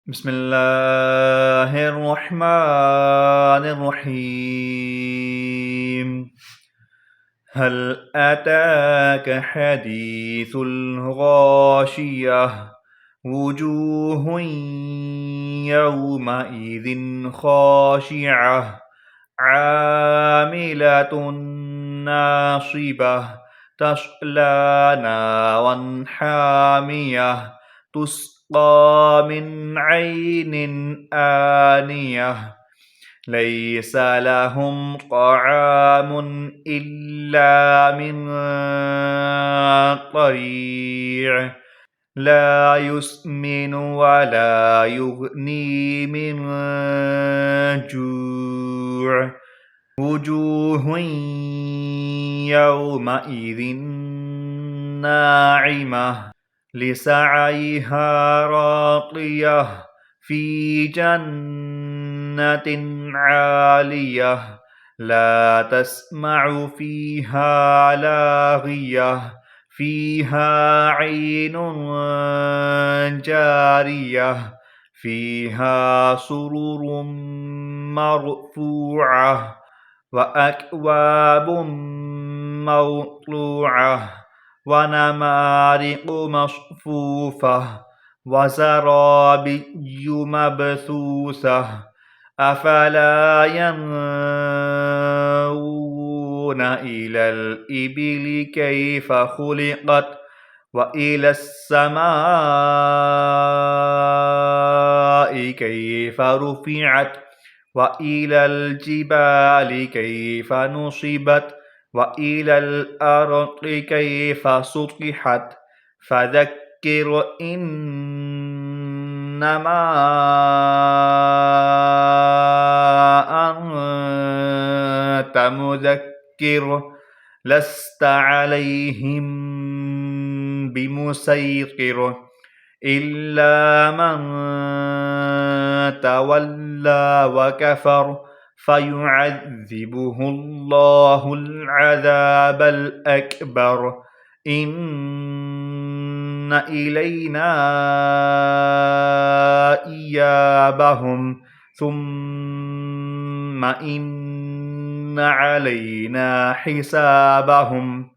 بسم الله الرحمن الرحيم. هل أتاك حديث الغاشية؟ وجوه يومئذ خاشعة عاملة ناصبة تصلى نارا حامية تسقى من عين آنية ليس لهم طعام إلا من ضريع لا يسمن ولا يغني من جوع وجوه يومئذ ناعمة لسعيها راضية في جنة عالية لا تسمع فيها لاغية فيها عين جارية فيها سرر مرفوعة وأكواب موضوعة ونمارق مصفوفة وزرابي مبثوثة أفلا ينظرون إلى الإبل كيف خلقت وإلى السماء كيف رفعت وإلى الجبال كيف نصبت وإلى الأرض كيف سطحت فذكر إنما أنت مذكر لست عليهم بمسيطر إلا من تولى وكفر فيعذبه الله العذاب الأكبر إن إلينا إيابهم ثم إن علينا حسابهم